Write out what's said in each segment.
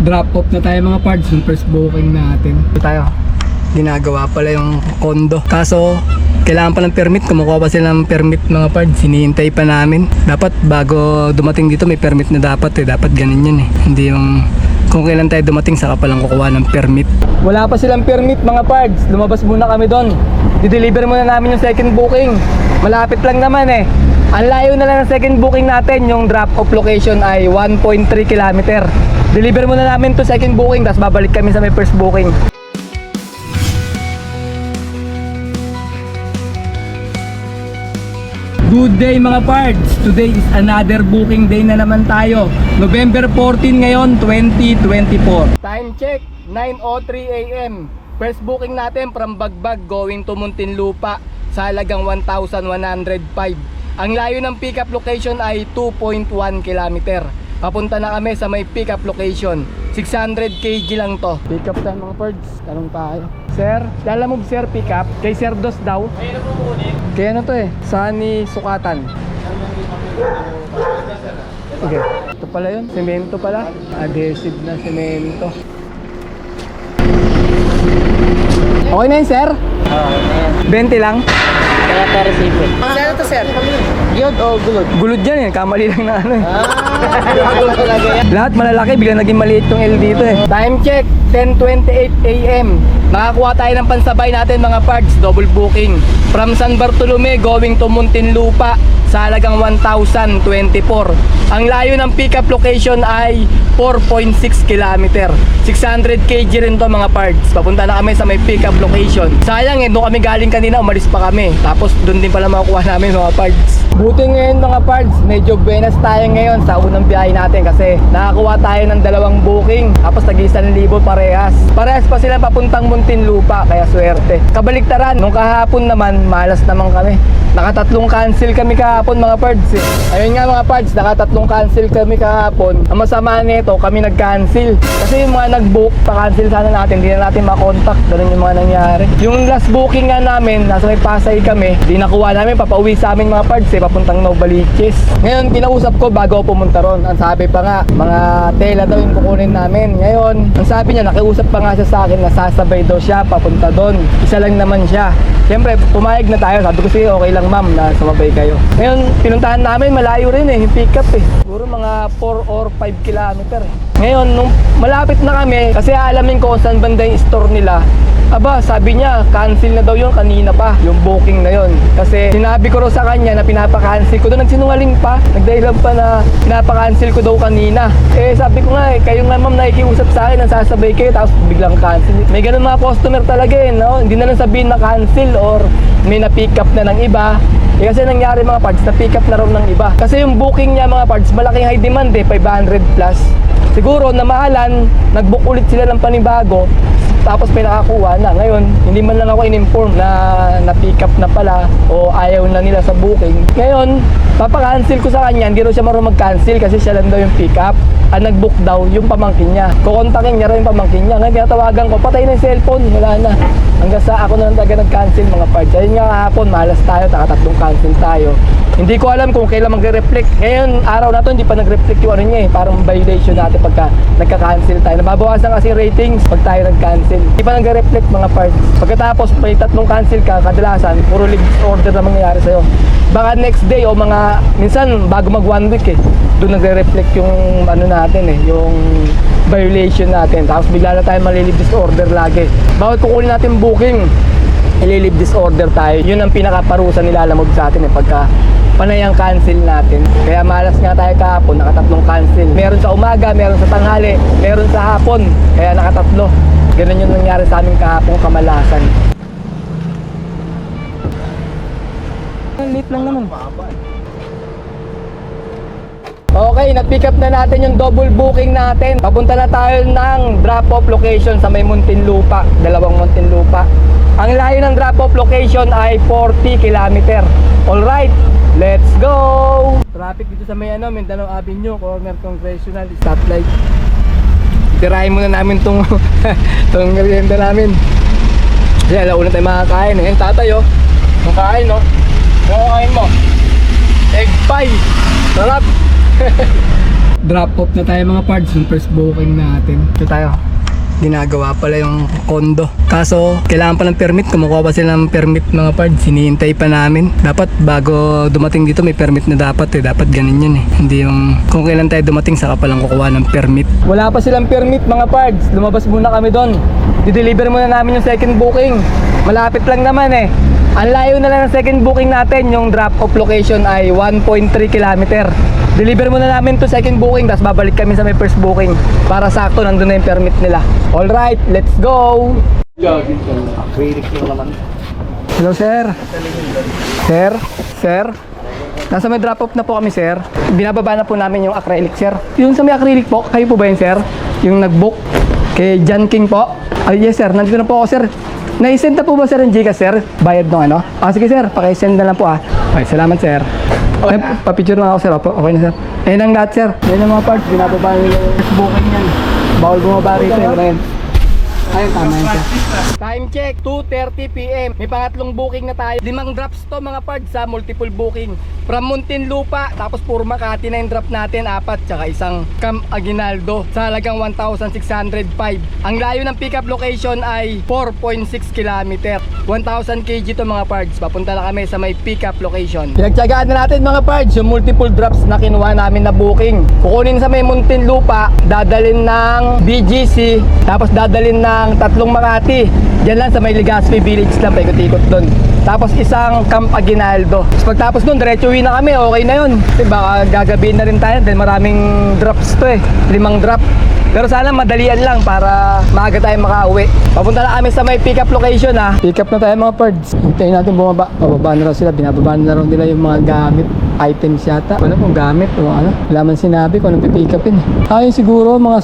Drop off na tayo mga parts ng first booking natin. Ito tayo. Ginagawa pala yung condo. Kaso, kailangan pa ng permit. Kumukuha pa sila ng permit mga parts. Hinihintay pa namin. Dapat bago dumating dito may permit na dapat eh. Dapat ganun yun eh. Hindi yung kung kailan tayo dumating saka palang kukuha ng permit. Wala pa silang permit mga parts. Lumabas muna kami doon. Di-deliver muna namin yung second booking. Malapit lang naman eh. Ang layo na lang ng second booking natin. Yung drop off location ay 1.3 km. Deliver muna namin to second booking, tapos babalik kami sa may first booking. Good day mga parts! Today is another booking day na naman tayo. November 14 ngayon, 2024. Time check, 9:03 AM. First booking natin from Bagbag going to Muntinlupa sa halagang 1,105. Ang layo ng pickup location ay 2.1 km. Papunta na kami sa may pickup location. 600 kg lang to. Pickup tayo mga parts. Tanong tayo. Sir, dala mo sir pickup? Kay Sir Dos daw. Kaya na po kunin. Kaya ano to eh? Sani Sukatan. Okay. Ito pala yun. Semento pala. Adhesive na semento. Okay na yun sir? Oo. 20 lang? Kaya ka resibo. Saan to sir? Giyod o gulod? Gulod yan eh. Kamali lang na ano eh. Gulod talaga yan. Lahat malalaki, biglang naging maliit yung L dito eh. Time check, 10:28 AM. Nakakuha tayo ng pansabay natin mga parts, double booking. From San Bartolome going to Muntinlupa sa halagang 1,024. Ang layo ng pickup location ay 4.6 km. 600 kg rin to mga parts. Papunta na kami sa may pickup location. Sayang eh, doon kami galing kanina, umalis pa kami. Tapos doon din pala makukuha namin mga parts. Buti ngayon mga parts, medyo buenas tayo ngayon sa unang biyahe natin kasi nakakuha tayo ng 2 booking. Tapos tag-1,000 parehas. Parehas pa sila papuntang Muntinlupa, kaya swerte. Kabaliktaran, nung kahapon naman, malas naman kami. Nakatatlong cancel kami kahapon mga parts eh. Ayun nga mga parts, nakatatlong cancel kami kahapon. Ang masama nito, kami nag-cancel. Kasi yung mga nag-book, pa-cancel sana natin, hindi na natin makontak. Ganun yung mga nangyari. Yung last booking nga namin, nasa may Pasay kami, di nakuha namin, papauwi sa amin mga parts eh, papuntang Novaliches. Ngayon, kinausap ko bago ako pumunta ron. Ang sabi pa nga, mga tela daw yung kukunin namin. Ngayon, ang sabi niya, nakiusap pa nga siya sa akin na sasabay daw siya papunta doon. Isa lang naman siya. Siyempre, pumayag na tayo. Sabi ko sige, okay lang ma'am na sumabay kayo. Ngayon, pinuntahan namin, malayo rin eh, yung pick up eh. Siguro mga 4 or 5 kilometer eh. Ngayon, nung malapit na kami, kasi aalamin ko kung saan banda yung store nila. Aba, sabi niya, cancel na daw yun kanina pa, yung booking na yun. Kasi sinabi ko raw sa kanya na pinapa-cancel ko daw, nagsinungaling pa. Nagdahilan pa na pinapa-cancel ko daw kanina. Eh, sabi ko nga eh, kayo nga ma'am nakikiusap sa akin, sasabay kayo, tapos biglang cancel. May ganun mga customer talaga eh, no? Hindi na lang sabihin na cancel or may na-pick up na ng iba. Eh, kasi nangyari mga parts, na-pick up na raw ng iba. Kasi yung booking niya mga parts, malaking high demand eh, 500 plus. Siguro namahalan, nag-book ulit sila ng panibago, tapos may nakakuha na. Ngayon, hindi man lang ako in-inform na na-pick up na pala o ayaw na nila sa booking. Ngayon, papaka-cancel ko sa kanya, hindi raw siya marunong mag-cancel kasi siya lang daw yung pick up. Ang nag-book daw yung pamangkin niya. Kukontakin niya raw yung pamangkin niya. Ngayon, tinatawagan ko, patay na yung cellphone, wala na. Hanggang sa ako na lang talaga nag-cancel mga parts. Ayun nga kahapon, malas tayo, tatlong cancel tayo. Hindi ko alam kung kailan magre-reflect. Ngayon, araw na to, hindi pa nag-reflect yung ano niya eh. Parang violation natin pagka nagka-cancel tayo. Nababawasan kasi ratings pag tayo nag-cancel. Hindi pa nag-reflect mga parts. Pagkatapos, may 3 cancel ka, kadalasan, puro leave order na mangyayari sa'yo. Baka next day o mga, minsan bago mag 1 week eh, doon nagre-reflect yung ano natin eh, yung violation natin. Tapos bigla na tayo malilive disorder lagi. Bawat kukunin natin booking, ililive disorder tayo. Yun ang pinakaparusa nilalamog sa atin eh, pagka panayang cancel natin. Kaya malas nga tayo kahapon, nakatatlong cancel. Meron sa umaga, meron sa tanghali, meron sa hapon. Kaya nakatatlo. Ganun yung nangyari sa amin kahapon, kamalasan. Late lang naman. Okay, nag-pick up na natin yung double booking natin. Papunta na tayo ng drop-off location sa may Muntinlupa, 2 Muntinlupa. Ang layo ng drop-off location ay 40 km. Alright, let's go! Traffic dito sa may Mindanao Avenue, corner Congressional, stoplight. Tirahin muna namin tong merienda namin. Kasi alauna tayo makakain eh. Yung tatay oh, makain no? Ano kain mo? Egg pie! Sarap! Drop off na tayo mga parts, yung first booking natin. Ito tayo. Ginagawa pala yung condo. Kaso, kailangan pa ng permit. Kumukuha pa sila ng permit mga parts. Hinihintay pa namin. Dapat bago dumating dito may permit na dapat eh. Dapat ganun yun eh. Hindi yung kung kailan tayo dumating saka palang kukuha ng permit. Wala pa silang permit mga parts. Lumabas muna kami doon. Di-deliver muna namin yung second booking. Malapit lang naman eh. Ang layo na lang ng second booking natin. Yung drop-off location ay 1.3 kilometer. Deliver muna namin to second booking, tapos babalik kami sa may first booking para sakto nandun na yung permit nila. Alright, let's go! Hello sir. Sir? Sir? Nasa may drop off na po kami sir. Binababa na po namin yung acrylic sir. Yung sa may acrylic po, kayo po ba yun sir? Yung nag-book kay John King po? Ay yes sir, nandito na po ako sir. Naisend na po ba sir yung Gcash sir? Bayad nung ano? Sige sir, pakisend na lang po Okay, salamat sir. Okay, papicture lang ako sir. Okay na sir. Ayun ang lahat sir. Ayun ang mga parts. Binababa nila yung booking yan. Bawal bumaba rito yun. Ayun, tama yun sir. Time check, 2:30 PM. May pangatlong booking na tayo. 5 drops to mga parts sa multiple booking. From Muntinlupa, tapos puro Makati na yung drop natin, 4, tsaka isang Camp Aguinaldo sa halagang 1,605. Ang layo ng pickup location ay 4.6 km. 1,000 kg to mga parts. Papunta na kami sa may pickup location. Pinagtyagaan na natin mga parts yung multiple drops na kinuha namin na booking. Kukunin sa may Muntinlupa, dadalin ng BGC, tapos dadalin ng 3 Makati. Diyan lang sa may Legazpi Village lang, paikot-ikot doon. Tapos isang Camp Aguinaldo. Tapos pagtapos doon, diretso uwi na kami, okay na yun. Kasi baka gagabihin na rin tayo dahil maraming drops to eh. 5 drop. Pero sana madalian lang para maaga tayo makauwi. Papunta na kami sa may pick up location ha. Pick up na tayo mga pards. Hintayin natin bumaba. Bababa na raw sila. Binababa na raw nila yung mga gamit. Items yata. Wala kung gamit o ano. Wala man sinabi kung anong pipick upin eh. Ayun siguro mga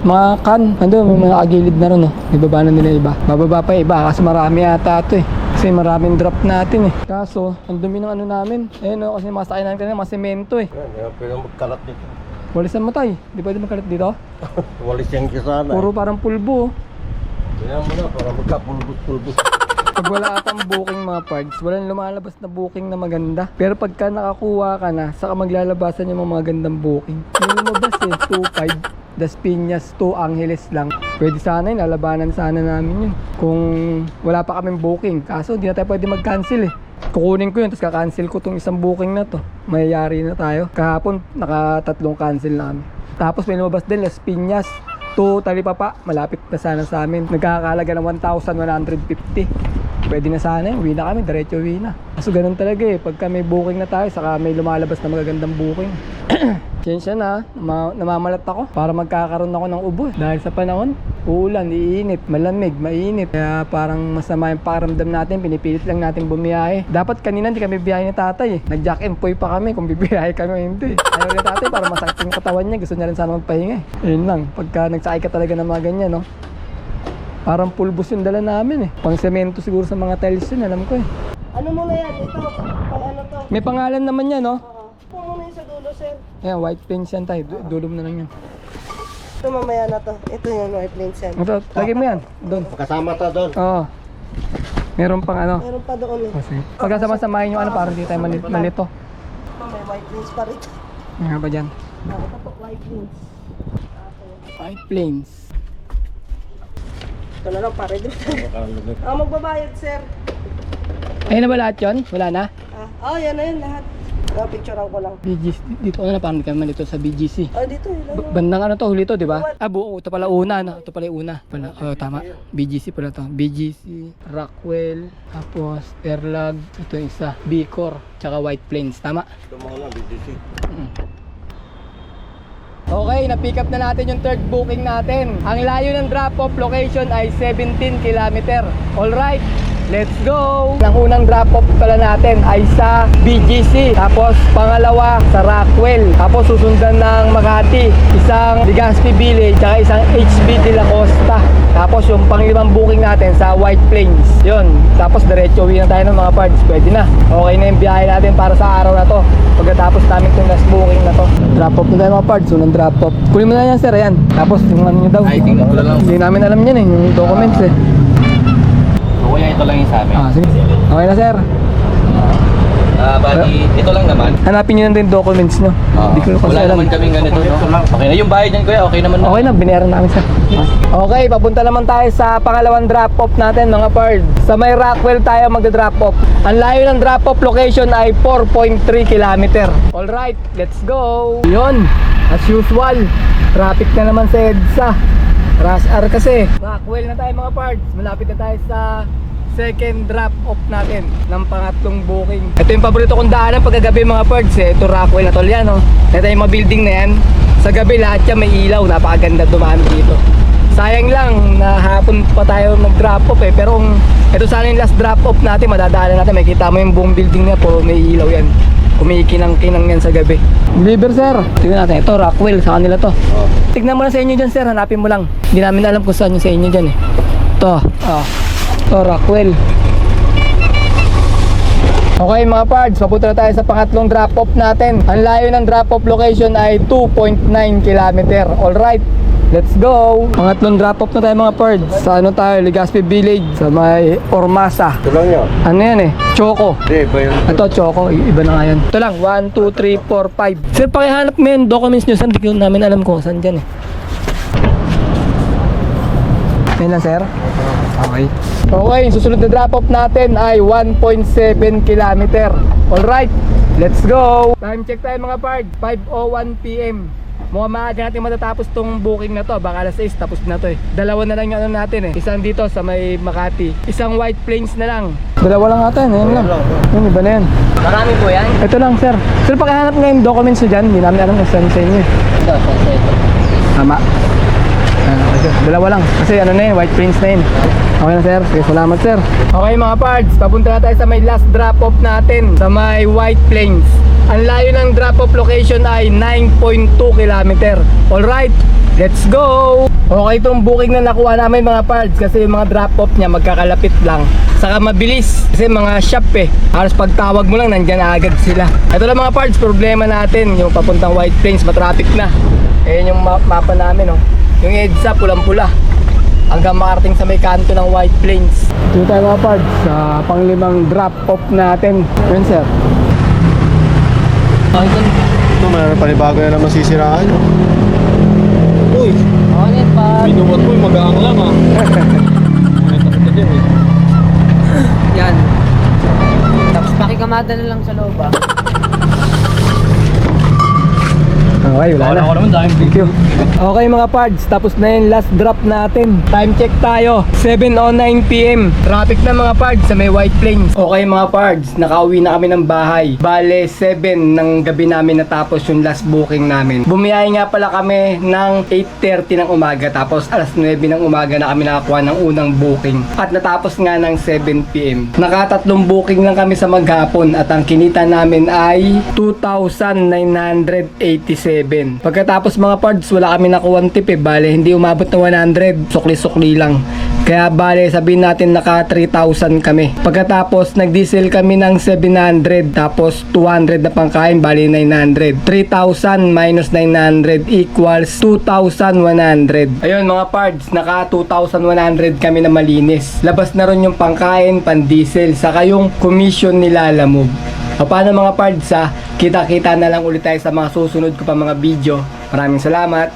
mga can. Ando, may mga agilid na ron oh. Ibaba na nila iba. Bababa pa iba kasi marami yata ito eh. Kasi maraming drop natin eh. Kaso, ang dumi ng ano namin. Ayun oh, kasi masakay namin kanina, mga semento eh. Pero magkalat dito. Walisan mo tayo. Di pwede magkalat dito? Walis yan kasana. Puro parang pulbo. Kaya mo na para magkapulbos-pulbos. Pag wala atang booking mga parts, walang lumalabas na booking na maganda. Pero pagka nakakuha ka na, saka maglalabasan yung mga magandang booking. May lumabas eh, 2.5. Das Piñas to Angeles lang. Pwede sana yun, lalabanan sana namin yun. Kung wala pa kaming booking. Kaso hindi na tayo pwede mag-cancel eh. Kukunin ko yun, tapos kakancel ko tong isang booking na to. Mayayari na tayo. Kahapon, naka 3 cancel na kami. Tapos may lumabas din, Las Piñas to Talipapa. Malapit na sana sa amin. Nagkakalaga ng 1,150. Pwede na sana yun, uwi na kami, diretso uwi na. Kaso ganun talaga eh, pagka may booking na tayo, saka may lumalabas na magagandang booking. Siyensya na, namamalat ako para magkakaroon ako ng ubo. Dahil sa panahon, uulan, iinit, malamig, mainit. Kaya parang masama yung pakiramdam natin, pinipilit lang natin bumiyahe. Dapat kanina hindi kami biyahe ni tatay eh. Nag-jack and poy pa kami kung bibiyahe kami o hindi. Ayaw ni tatay para masakit yung katawan niya, gusto niya rin sana magpahinga eh. Ayun lang, pagka nagsakay ka talaga ng mga ganyan no. Parang pulbos yung dala namin eh. Pang semento siguro sa mga tiles yun, alam ko eh. Ano mo na yan? Ito, pang ano to? May pangalan naman yan no. Kung ano yung sa dulo, sir? Ayan, white plains yan tayo, dulo mo na lang yan. Ito mamaya na to. Ito yung white plains yan. Ito, lagay mo yan, doon. Kasama ta doon. Oo. Meron pang ano. Meron pa doon eh. Kasi pagkasama-samahin yung ano, parang hindi tayo malito. Ito, may white plains pa rin. Nga ba dyan? Ito po, white plains. White plains. Ito na lang, pare din. Magbabayad, sir. Ayun na ba lahat yun? Wala na? Yan na yun lahat. Picturean ko lang. BGC, dito na parang hindi kami malito sa BGC. Dito yun. Bandang ano to, huli to, di ba? Buo, ito pala una, no? Ito pala yung una. Tama. BGC pala to. BGC, Rockwell, tapos Erlag, ito yung isa, Bicor, tsaka White Plains, tama? Ito mga na, BGC. Okay, na-pick up na natin yung third booking natin. Ang layo ng drop-off location ay 17 km. Alright, let's go! Ang unang drop-off pala natin ay sa BGC. Tapos pangalawa sa Rockwell. Tapos susundan ng Makati. Isang Legazpi Village, tsaka isang HB de la Costa. Tapos yung pang-limang booking natin sa White Plains. Yun, tapos diretso uwi na tayo ng mga parts. Pwede na. Okay na yung biyahe natin para sa araw na to. Pagkatapos namin itong last booking na to. Drop off na tayo mga parts. Unang drop off. Kunin mo na yan sir, ayan. Tapos yung ano nyo daw. Ay, tingnan ko lang. Hindi namin alam yan eh, yung documents eh. So, kuya, ito lang yung sa amin. Sige. Okay na sir. Bali, ito lang naman. Hanapin nyo na din documents nyo. Hindi ko kasi Wala alam. naman kaming ganito, no? Okay na yung bayad niyan, kuya. Okay naman na. Okay na, binayaran namin sir. Okay, papunta naman tayo sa pangalawang drop-off natin mga pards. Sa may Rockwell tayo magda-drop off. Ang layo ng drop-off location ay 4.3 km. Alright, let's go! Yun, as usual, traffic na naman sa EDSA. Rush hour kasi. Rockwell na tayo mga pards. Malapit na tayo sa second drop-off natin ng pangatlong booking. Ito yung paborito kong daanan pagkagabi mga pards eh. Ito Rockwell na tol yan, oh. Ito yung mga building na yan. Sa gabi lahat yan may ilaw. Napakaganda dumaan dito. Sayang lang na hapon pa tayo mag-drop off eh. Pero kung ito sana yung last drop off natin, madadaanan natin. Makikita mo yung buong building na puro may ilaw yan. Kumikinang-kinang yan sa gabi. Deliver sir. Tingnan natin. Ito Rockwell. Sa kanila to. Tignan mo na sa inyo dyan sir. Hanapin mo lang. Hindi namin alam kung saan yung sa inyo dyan eh. Ito. Ito Rockwell. Okay mga pards, papunta na tayo sa pangatlong drop-off natin. Ang layo ng drop-off location ay 2.9 km. Alright, let's go! Pangatlong drop-off na tayo mga pards. Sa ano tayo, Legazpi Village, sa may Ormasa. Ito lang yan. Ano yan eh? Choco. Hindi, ba yun? Ito, Choco. Iba na nga yan. Ito lang, 1, 2, 3, 4, 5. Sir, pakihanap mo yung documents nyo. Saan? Hindi ko namin alam kung saan dyan eh. Yan lang sir. Okay. Okay, susunod na drop-off natin ay 1.7 km. Alright, let's go! Time check tayo mga pards, 5:01 PM. Mukhang maaga natin matatapos tong booking na to. Baka alas 6 tapos na to eh. Dalawa na lang yung ano natin eh. Isang dito sa may Makati. Isang White Plains na lang. Dalawa lang natin, yan lang. Yun, iba na yan. Marami po yan. Ito lang sir. Sir, pakihanap nga yung documents nyo dyan. Hindi namin alam kung saan sa inyo eh. Ito. Tama. Okay, dalawa lang. Kasi ano na yun, White Plains na yun. Okay na sir. Sige, salamat sir. Okay mga pards, papunta na tayo sa may last drop-off natin. Sa may White Plains. Ang layo ng drop-off location ay 9.2 km. Alright, let's go! Okay, itong booking na nakuha namin mga pards. Kasi yung mga drop-off niya magkakalapit lang. Saka mabilis. Kasi mga shop eh. Halos pagtawag mo lang, nandyan agad sila. Ito lang mga pards, problema natin. Yung papuntang White Plains, matraffic na. Ayan yung mapa namin oh. Yung EDSA pulang-pula hanggang makarating sa may kanto ng White Plains. Dito tayo mga pards sa panglimang drop-off natin. Yun sir. Ito, mayroon panibago na naman sisiraan. Uy, Ulit pa. binuwat mo, magaang lang ah. Yan. Tapos pakikamada na lang sa loob ah. Okay, wala na. Ako naman dahil Thank you. Okay mga pards, tapos na yung last drop natin. Time check tayo, 7:09 PM. Traffic na mga pards sa may White Plains. Okay mga pards, nakauwi na kami ng bahay. Bale, 7 ng gabi namin natapos yung last booking namin. Bumiyay nga pala kami ng 8:30 ng umaga. Tapos alas 9 ng umaga na kami nakakuha ng unang booking. At natapos nga ng 7 PM. Nakatatlong booking lang kami sa maghapon. At ang kinita namin ay 2,987. Pagkatapos mga pards, wala kami nakuha tip eh. Bale, hindi umabot na 100. Sukli-sukli lang. Kaya bale, sabihin natin naka 3,000 kami. Pagkatapos, nag-diesel kami ng 700. Tapos, 200 na pangkain. Bale, 900. 3,000 minus 900 equals 2,100. Ayun mga pards, naka 2,100 kami na malinis. Labas na rin yung pangkain, pan-diesel. Saka yung commission nila Lalamove. O paano mga pards ha? Kita-kita na lang ulit tayo sa mga susunod ko pa mga video. Maraming salamat.